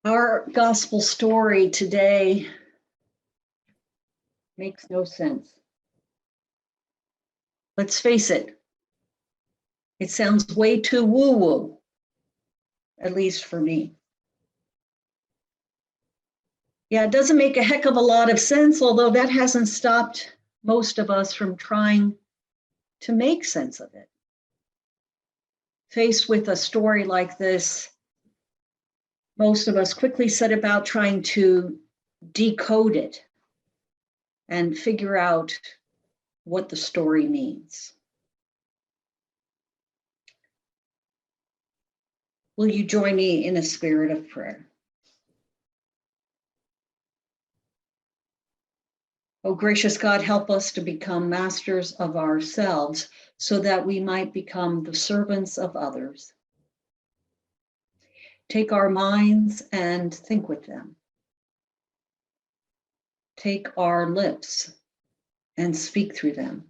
Our gospel story today makes no sense. Let's face it, it sounds way too woo-woo, at least for me. Yeah, it doesn't make a heck of a lot of sense, although that hasn't stopped most of us from trying to make sense of it. Faced with a story like this, most of us quickly set about trying to decode it and figure out what the story means. Will you join me in a spirit of prayer? Oh, gracious God, help us to become masters of ourselves so that we might become the servants of others. Take our minds and think with them. Take our lips and speak through them.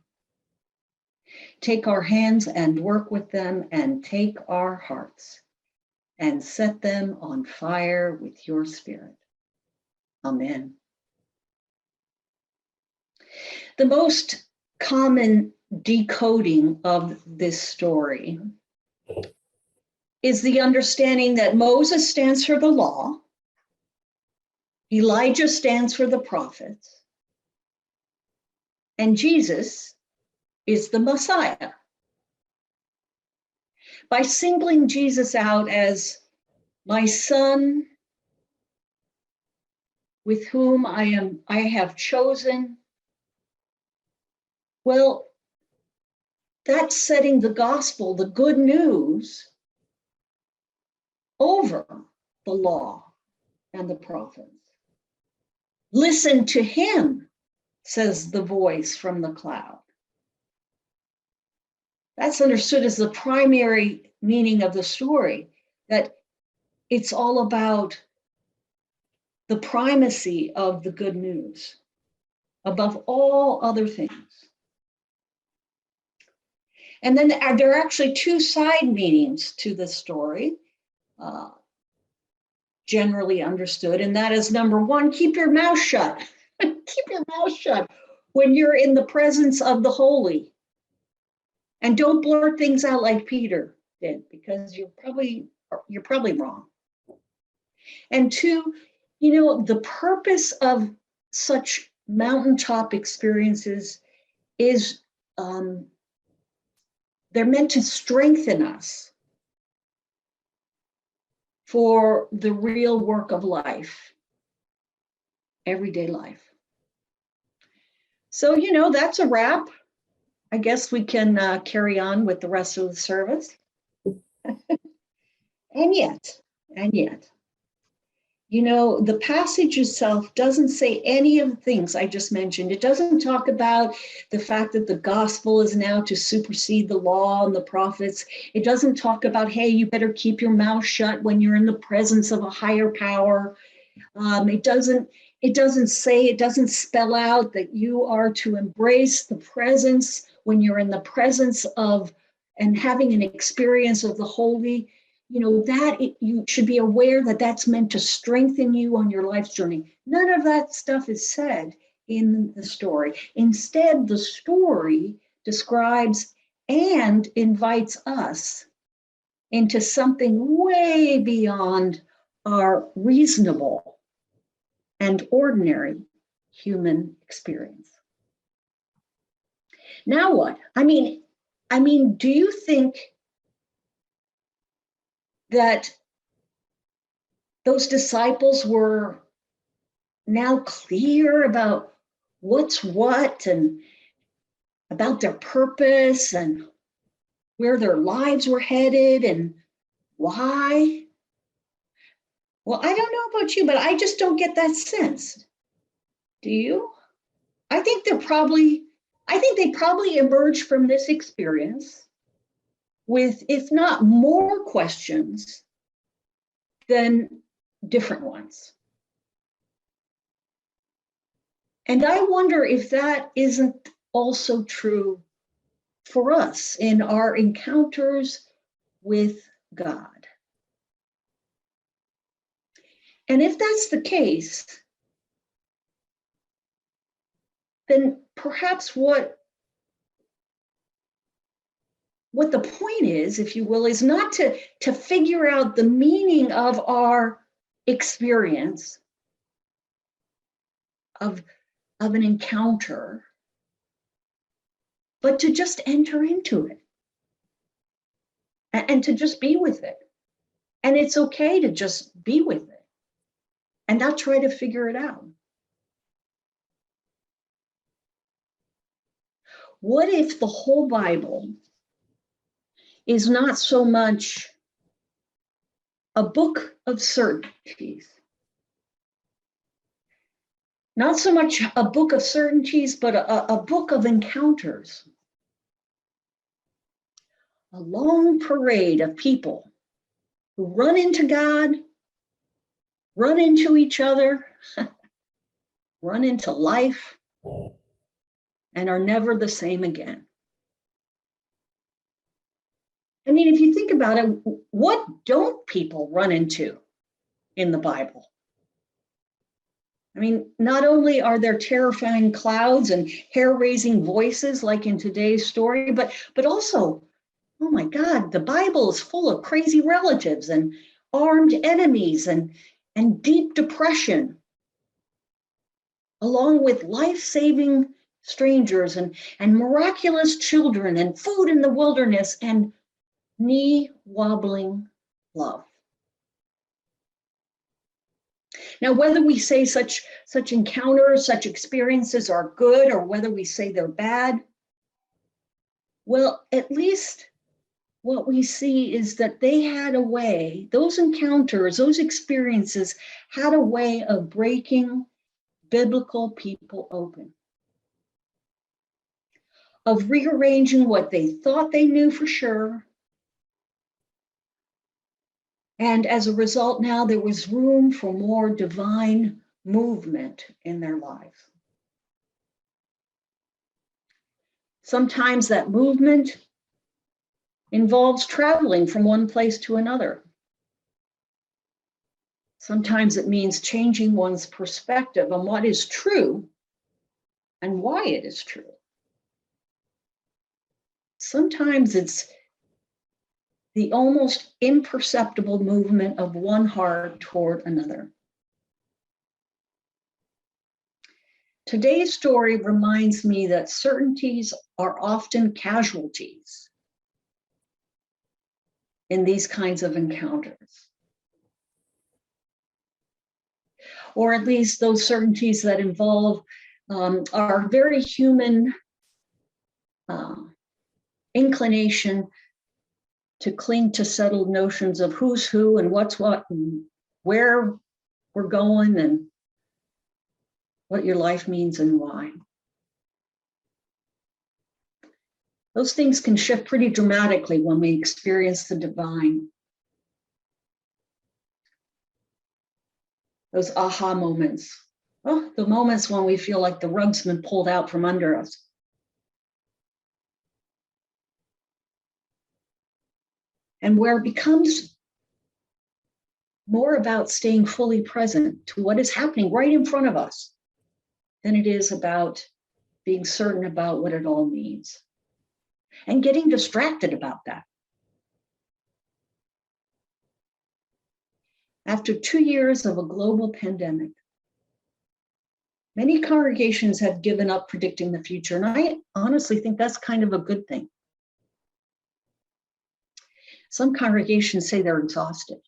Take our hands and work with them, and take our hearts and set them on fire with your Spirit. Amen. The most common decoding of this story is the understanding that Moses stands for the law, Elijah stands for the prophets, and Jesus is the Messiah. By singling Jesus out as my son, with whom I have chosen, well, that's setting the gospel, the good news, over the law and the prophets. Listen to him, says the voice from the cloud. That's understood as the primary meaning of the story, that it's all about the primacy of the good news above all other things. And then there are actually two side meanings to the story, generally understood, and that is number one, keep your mouth shut. Keep your mouth shut when you're in the presence of the holy. And don't blurt things out like Peter did, because you're probably wrong. And two, the purpose of such mountaintop experiences is they're meant to strengthen us for the real work of life, everyday life. So, that's a wrap. I guess we can carry on with the rest of the service. And yet, the passage itself doesn't say any of the things I just mentioned. It doesn't talk about the fact that the gospel is now to supersede the law and the prophets. It doesn't talk about, hey, you better keep your mouth shut when you're in the presence of a higher power. It doesn't spell out that you are to embrace the presence when you're in the presence of and having an experience of the holy. You should be aware that that's meant to strengthen you on your life's journey. None of that stuff is said in the story. Instead, the story describes and invites us into something way beyond our reasonable and ordinary human experience. Now what? I mean, do you think that those disciples were now clear about what's what and about their purpose and where their lives were headed and why? Well, I don't know about you, but I just don't get that sense. Do you? I think they probably emerged from this experience with, if not more questions, then different ones. And I wonder if that isn't also true for us in our encounters with God. And if that's the case, then perhaps what the point is, if you will, is not to figure out the meaning of our experience of an encounter, but to just enter into it and to just be with it. And it's okay to just be with it and not try to figure it out. What if the whole Bible is not so much a book of certainties, not so much a book of certainties, but a book of encounters, a long parade of people who run into God, run into each other, run into life, and are never the same again. I mean, if you think about it, what don't people run into in the Bible? I mean, not only are there terrifying clouds and hair-raising voices like in today's story, but also, oh my God, the Bible is full of crazy relatives and armed enemies and deep depression, along with life-saving strangers and miraculous children and food in the wilderness and knee-wobbling love. Now, whether we say such encounters, such experiences are good, or whether we say they're bad, well, at least what we see is that they had a way, those encounters, those experiences had a way of breaking biblical people open, of rearranging what they thought they knew for sure. And as a result, now there was room for more divine movement in their lives. Sometimes that movement involves traveling from one place to another. Sometimes it means changing one's perspective on what is true and why it is true. Sometimes it's the almost imperceptible movement of one heart toward another. Today's story reminds me that certainties are often casualties in these kinds of encounters. Or at least those certainties that involve our very human inclination to cling to settled notions of who's who and what's what and where we're going and what your life means and why. Those things can shift pretty dramatically when we experience the divine. Those aha moments. Oh, the moments when we feel like the rug's been pulled out from under us. And where it becomes more about staying fully present to what is happening right in front of us than it is about being certain about what it all means and getting distracted about that. After 2 years of a global pandemic, many congregations have given up predicting the future, and I honestly think that's kind of a good thing. Some congregations say they're exhausted.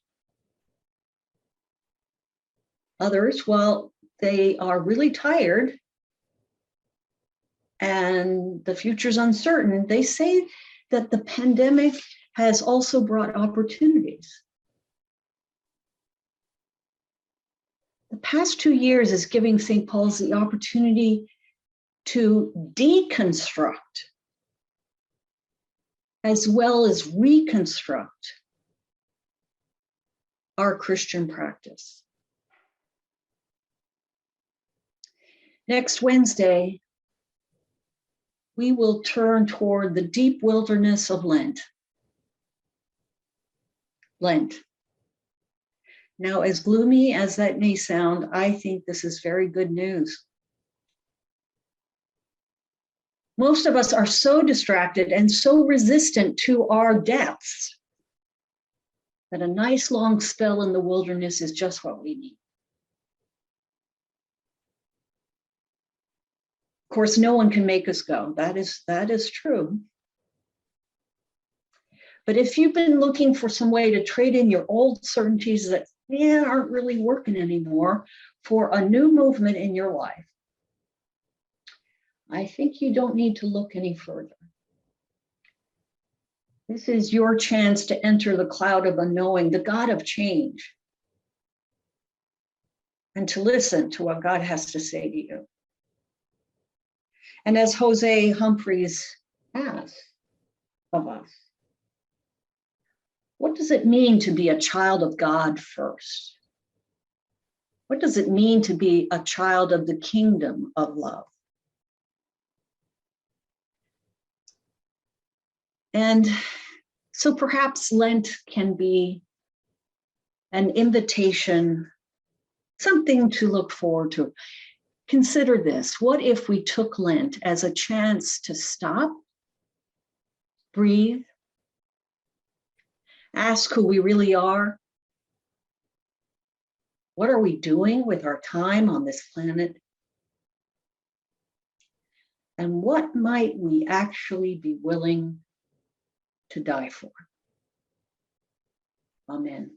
Others, while they are really tired and the future's uncertain, they say that the pandemic has also brought opportunities. The past 2 years is giving St. Paul's the opportunity to deconstruct as well as reconstruct our Christian practice. Next Wednesday, we will turn toward the deep wilderness of Lent. Lent. Now, as gloomy as that may sound, I think this is very good news. Most of us are so distracted and so resistant to our depths that a nice long spell in the wilderness is just what we need. Of course, no one can make us go. That is true. But if you've been looking for some way to trade in your old certainties that aren't really working anymore for a new movement in your life, I think you don't need to look any further. This is your chance to enter the cloud of unknowing, the God of change, and to listen to what God has to say to you. And as Jose Humphreys asks of us, what does it mean to be a child of God first? What does it mean to be a child of the kingdom of love? And so perhaps Lent can be an invitation, something to look forward to. Consider this. What if we took Lent as a chance to stop, breathe, ask who we really are? What are we doing with our time on this planet? And what might we actually be willing to die for? Amen.